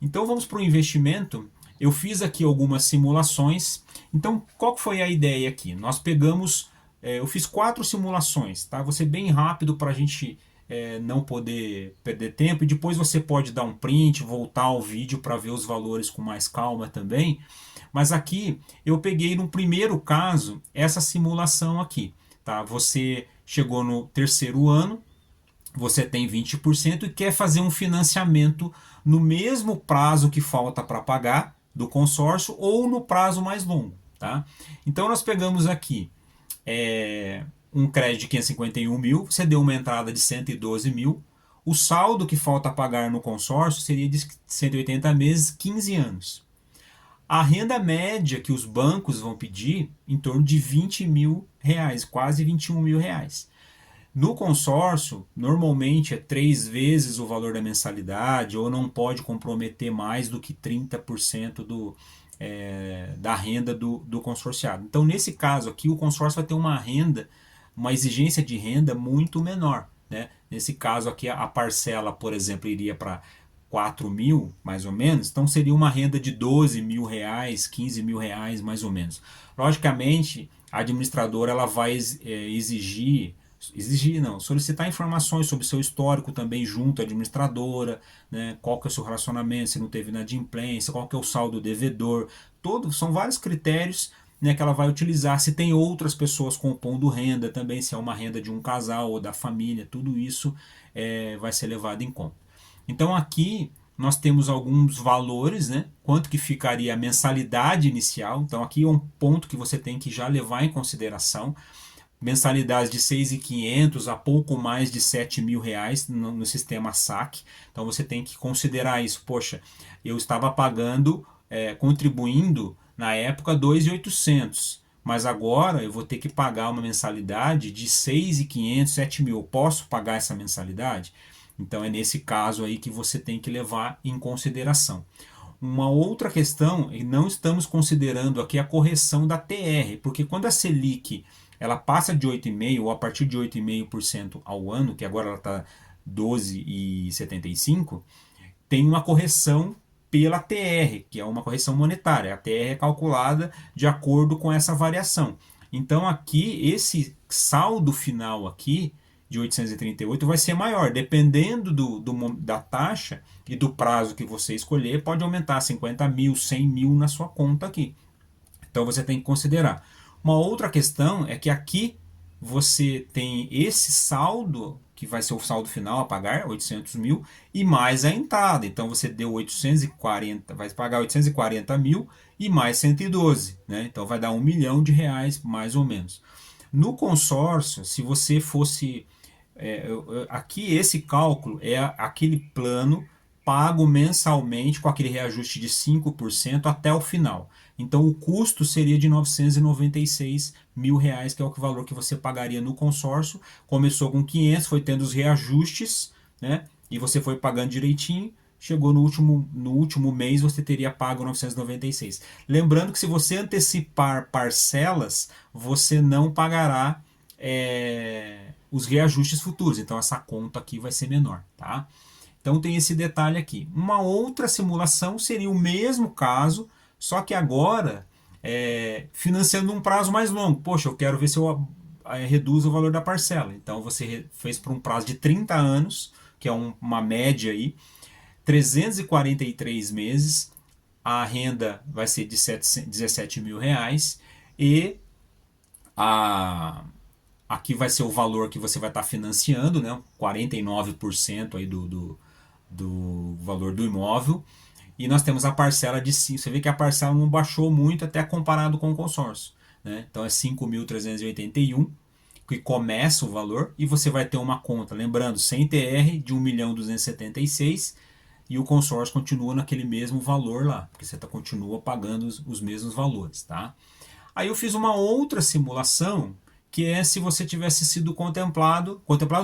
Então vamos para o investimento. Eu fiz aqui algumas simulações. Então qual foi a ideia aqui? Nós pegamos, eu fiz 4 simulações, tá? Vou ser bem rápido para a gente não poder perder tempo. E depois você pode dar um print, voltar ao vídeo para ver os valores com mais calma também. Mas aqui eu peguei no primeiro caso essa simulação aqui, tá? Você chegou no terceiro ano, você tem 20% e quer fazer um financiamento no mesmo prazo que falta para pagar do consórcio ou no prazo mais longo. Tá? Então nós pegamos aqui um crédito de 551 mil, você deu uma entrada de 112 mil, o saldo que falta pagar no consórcio seria de 180 meses, 15 anos. A renda média que os bancos vão pedir em torno de 20 mil reais, quase 21 mil reais. No consórcio, normalmente é 3 vezes o valor da mensalidade ou não pode comprometer mais do que 30% da renda do consorciado. Então, nesse caso aqui, o consórcio vai ter uma exigência de renda muito menor. Né? Nesse caso aqui, a parcela, por exemplo, iria para 4 mil, mais ou menos, então seria uma renda de 12 mil reais, 15 mil reais, mais ou menos. Logicamente, a administradora ela vai solicitar informações sobre seu histórico também junto à administradora, né? Qual que é o seu relacionamento, se não teve inadimplência, qual que é o saldo devedor, são vários critérios, né, que ela vai utilizar, se tem outras pessoas compondo renda também, se é uma renda de um casal ou da família, tudo isso vai ser levado em conta. Então aqui nós temos alguns valores, né? Quanto que ficaria a mensalidade inicial. Então aqui é um ponto que você tem que já levar em consideração. Mensalidades de 6.500 a pouco mais de 7 mil reais no sistema SAC. Então você tem que considerar isso. Poxa, eu estava pagando, contribuindo na época 2.800, mas agora eu vou ter que pagar uma mensalidade de 6.500, 7 mil. Eu posso pagar essa mensalidade? Então é nesse caso aí que você tem que levar em consideração. Uma outra questão, e não estamos considerando aqui a correção da TR, porque quando a Selic ela passa de 8,5% ou a partir de 8,5% ao ano, que agora ela está 12,75%, tem uma correção pela TR, que é uma correção monetária. A TR é calculada de acordo com essa variação. Então aqui, esse saldo final aqui, de 838 vai ser maior, dependendo da taxa e do prazo que você escolher, pode aumentar 50 mil, 100 mil na sua conta aqui. Então você tem que considerar. Uma outra questão é que aqui você tem esse saldo, que vai ser o saldo final a pagar, 800 mil, e mais a entrada. Então você deu 840, vai pagar 840 mil e mais 112, né? Então vai dar 1 milhão de reais, mais ou menos. No consórcio, se você fosse... aqui esse cálculo é aquele plano pago mensalmente com aquele reajuste de 5% até o final. Então o custo seria de 996 mil reais, que é o valor que você pagaria no consórcio. Começou com 500, foi tendo os reajustes, né? E você foi pagando direitinho. Chegou no último mês, você teria pago 996. Lembrando que se você antecipar parcelas, você não pagará os reajustes futuros. Então essa conta aqui vai ser menor, tá? Então tem esse detalhe aqui. Uma outra simulação seria o mesmo caso, só que agora financiando um prazo mais longo. Poxa, eu quero ver se eu reduzo o valor da parcela. Então você fez por um prazo de 30 anos, que é uma média aí, 343 meses, a renda vai ser de 17 mil reais e aqui vai ser o valor que você vai estar financiando, né? 49% aí do valor do imóvel. E nós temos a parcela de 5. Você vê que a parcela não baixou muito até comparado com o consórcio, né? Então é 5.381 que começa o valor e você vai ter uma conta, lembrando, sem TR de 1.276 e o consórcio continua naquele mesmo valor lá, porque você continua pagando os mesmos valores, tá? Aí eu fiz uma outra simulação, que é se você tivesse sido contemplado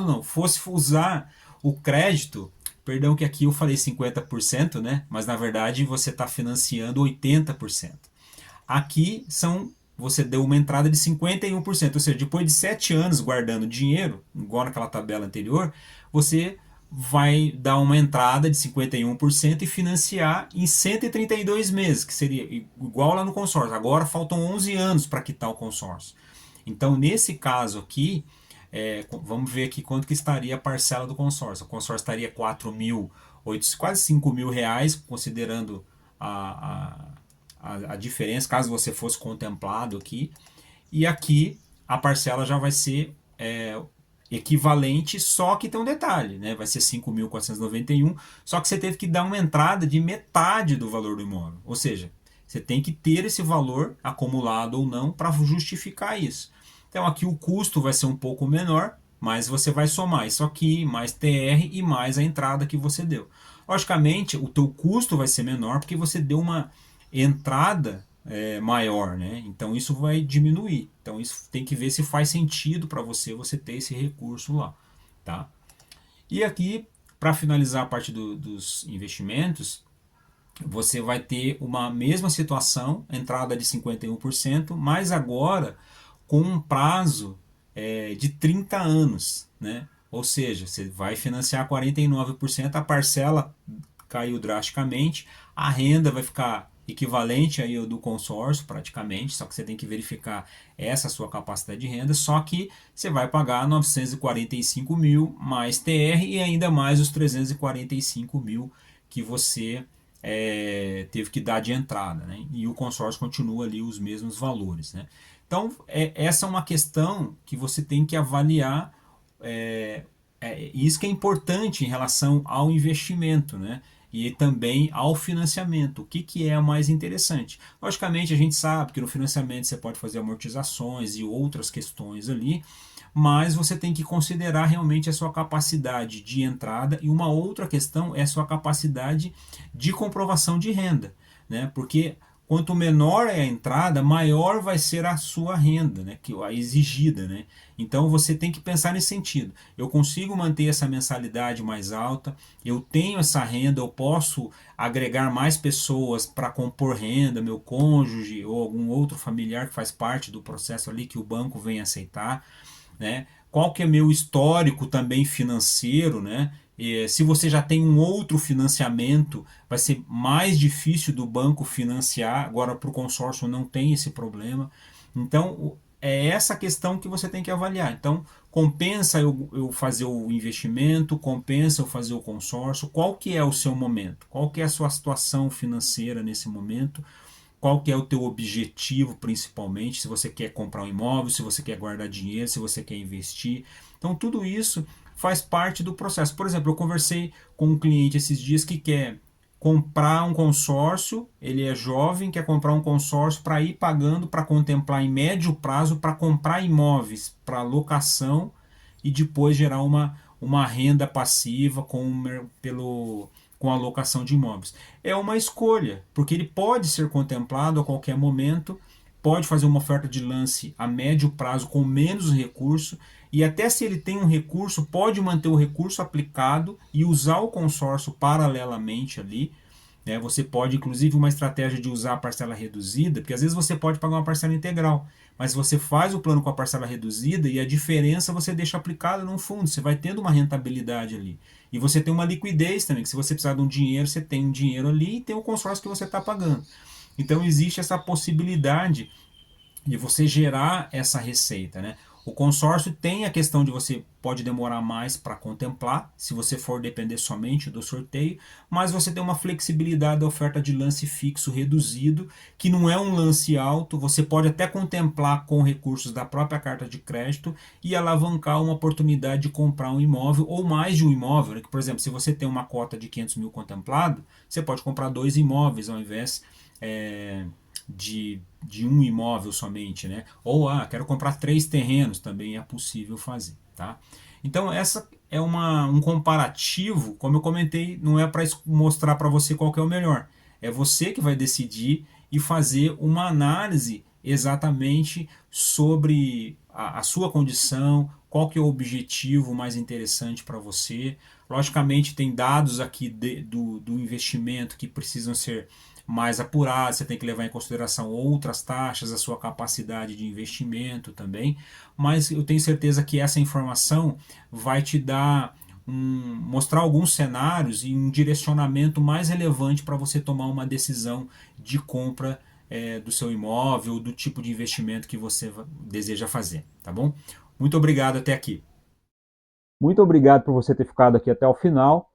não, fosse usar o crédito, perdão que aqui eu falei 50%, né? Mas na verdade você está financiando 80%. Aqui você deu uma entrada de 51%, ou seja, depois de 7 anos guardando dinheiro, igual naquela tabela anterior, você vai dar uma entrada de 51% e financiar em 132 meses, que seria igual lá no consórcio. Agora faltam 11 anos para quitar o consórcio. Então, nesse caso aqui, vamos ver aqui quanto que estaria a parcela do consórcio. O consórcio estaria 4.000, quase 5 mil reais, considerando a diferença, caso você fosse contemplado aqui. E aqui a parcela já vai ser equivalente, só que tem um detalhe, né? Vai ser 5.491, só que você teve que dar uma entrada de metade do valor do imóvel. Ou seja, você tem que ter esse valor acumulado ou não para justificar isso. Então aqui o custo vai ser um pouco menor, mas você vai somar isso aqui, mais TR e mais a entrada que você deu. Logicamente, o teu custo vai ser menor porque você deu uma entrada maior, né? Então isso vai diminuir. Então isso tem que ver se faz sentido para você ter esse recurso lá, tá? E aqui, para finalizar a parte dos investimentos, você vai ter uma mesma situação, entrada de 51%, mas agora com um prazo de 30 anos, né? Ou seja, você vai financiar 49%, a parcela caiu drasticamente, a renda vai ficar equivalente aí ao do consórcio praticamente, só que você tem que verificar essa sua capacidade de renda, só que você vai pagar 945 mil mais TR e ainda mais os 345 mil que você teve que dar de entrada, né? E o consórcio continua ali os mesmos valores, né? Então essa é uma questão que você tem que avaliar, isso que é importante em relação ao investimento, né? e também ao financiamento. O que é mais interessante? Logicamente, a gente sabe que no financiamento você pode fazer amortizações e outras questões ali, mas você tem que considerar realmente a sua capacidade de entrada, e uma outra questão é a sua capacidade de comprovação de renda, né? Porque quanto menor é a entrada, maior vai ser a sua renda, né? Que a exigida, né? Então você tem que pensar nesse sentido. Eu consigo manter essa mensalidade mais alta, eu tenho essa renda, eu posso agregar mais pessoas para compor renda, meu cônjuge ou algum outro familiar que faz parte do processo ali que o banco vem aceitar, né? Qual que é meu histórico também financeiro, né? E se você já tem um outro financiamento, vai ser mais difícil do banco financiar. Agora, para o consórcio não tem esse problema. Então, é essa questão que você tem que avaliar. Então, compensa eu fazer o investimento, compensa eu fazer o consórcio? Qual que é o seu momento? Qual que é a sua situação financeira nesse momento? Qual que é o teu objetivo principalmente, se você quer comprar um imóvel, se você quer guardar dinheiro, se você quer investir. Então tudo isso faz parte do processo. Por exemplo, eu conversei com um cliente esses dias que quer comprar um consórcio, ele é jovem, quer comprar um consórcio para ir pagando, para contemplar em médio prazo, para comprar imóveis para locação e depois gerar uma renda passiva com a locação de imóveis. É uma escolha, porque ele pode ser contemplado a qualquer momento, pode fazer uma oferta de lance a médio prazo com menos recurso, e até se ele tem um recurso, pode manter o recurso aplicado e usar o consórcio paralelamente ali, né? Você pode, inclusive, uma estratégia de usar a parcela reduzida, porque às vezes você pode pagar uma parcela integral, mas você faz o plano com a parcela reduzida e a diferença você deixa aplicada num fundo, você vai tendo uma rentabilidade ali. E você tem uma liquidez também, que se você precisar de um dinheiro, você tem um dinheiro ali e tem o consórcio que você está pagando. Então existe essa possibilidade de você gerar essa receita, né? O consórcio tem a questão de você pode demorar mais para contemplar, se você for depender somente do sorteio, mas você tem uma flexibilidade da oferta de lance fixo reduzido, que não é um lance alto, você pode até contemplar com recursos da própria carta de crédito e alavancar uma oportunidade de comprar um imóvel ou mais de um imóvel, né? Que, por exemplo, se você tem uma cota de 500 mil contemplado, você pode comprar 2 imóveis ao invés de um imóvel somente, né? Ou quero comprar 3 terrenos, também é possível fazer, tá? Então essa é um comparativo, como eu comentei, não é para mostrar para você qual que é o melhor, é você que vai decidir e fazer uma análise exatamente sobre a sua condição, qual que é o objetivo mais interessante para você. Logicamente tem dados aqui do investimento que precisam ser mais apurado, você tem que levar em consideração outras taxas, a sua capacidade de investimento também, mas eu tenho certeza que essa informação vai te dar mostrar alguns cenários e um direcionamento mais relevante para você tomar uma decisão de compra do seu imóvel, do tipo de investimento que você deseja fazer, tá bom? Muito obrigado até aqui. Muito obrigado por você ter ficado aqui até o final.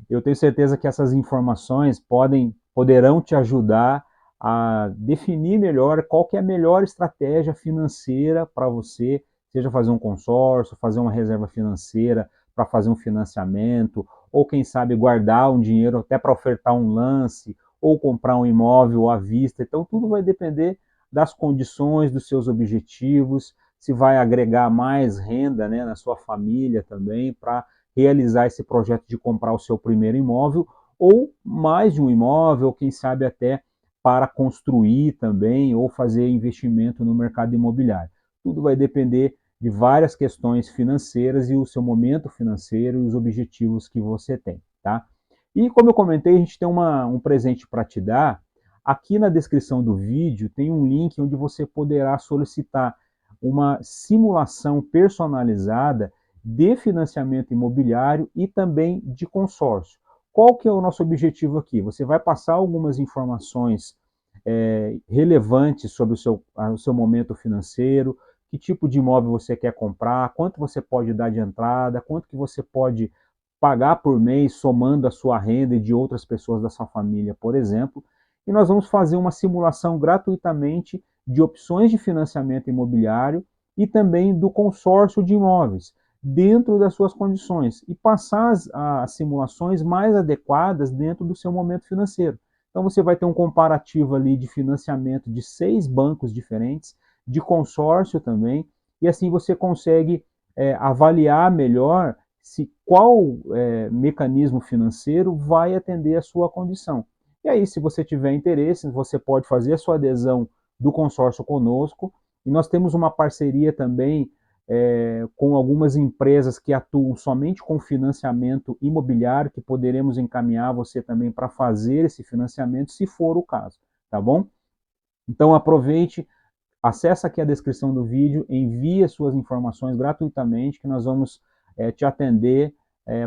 Eu tenho certeza que essas informações poderão te ajudar a definir melhor qual que é a melhor estratégia financeira para você, seja fazer um consórcio, fazer uma reserva financeira para fazer um financiamento, ou quem sabe guardar um dinheiro até para ofertar um lance, ou comprar um imóvel à vista. Então tudo vai depender das condições, dos seus objetivos, se vai agregar mais renda, né, na sua família também, para realizar esse projeto de comprar o seu primeiro imóvel, ou mais de um imóvel, quem sabe até para construir também, ou fazer investimento no mercado imobiliário. Tudo vai depender de várias questões financeiras e o seu momento financeiro e os objetivos que você tem, tá? E como eu comentei, a gente tem um presente para te dar. Aqui na descrição do vídeo tem um link onde você poderá solicitar uma simulação personalizada de financiamento imobiliário e também de consórcio. Qual que é o nosso objetivo aqui? Você vai passar algumas informações relevantes sobre o seu momento financeiro, que tipo de imóvel você quer comprar, quanto você pode dar de entrada, quanto que você pode pagar por mês somando a sua renda e de outras pessoas da sua família, por exemplo. E nós vamos fazer uma simulação gratuitamente de opções de financiamento imobiliário e também do consórcio de imóveis, dentro das suas condições e passar as simulações mais adequadas dentro do seu momento financeiro. Então você vai ter um comparativo ali de financiamento de 6 bancos diferentes, de consórcio também, e assim você consegue avaliar melhor se qual mecanismo financeiro vai atender a sua condição. E aí, se você tiver interesse, você pode fazer a sua adesão do consórcio conosco, e nós temos uma parceria também com algumas empresas que atuam somente com financiamento imobiliário, que poderemos encaminhar você também para fazer esse financiamento, se for o caso, tá bom? Então aproveite, acessa aqui a descrição do vídeo, envie as suas informações gratuitamente, que nós vamos te atender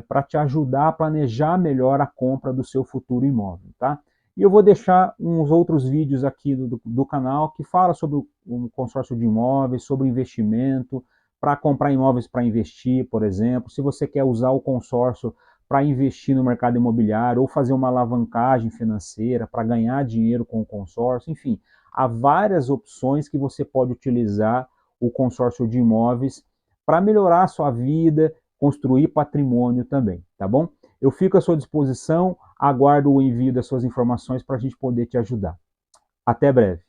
para te ajudar a planejar melhor a compra do seu futuro imóvel, tá? E eu vou deixar uns outros vídeos aqui do canal que fala sobre o consórcio de imóveis, sobre investimento, para comprar imóveis para investir, por exemplo. Se você quer usar o consórcio para investir no mercado imobiliário ou fazer uma alavancagem financeira para ganhar dinheiro com o consórcio, enfim, há várias opções que você pode utilizar o consórcio de imóveis para melhorar a sua vida, construir patrimônio também, tá bom? Eu fico à sua disposição, aguardo o envio das suas informações para a gente poder te ajudar. Até breve.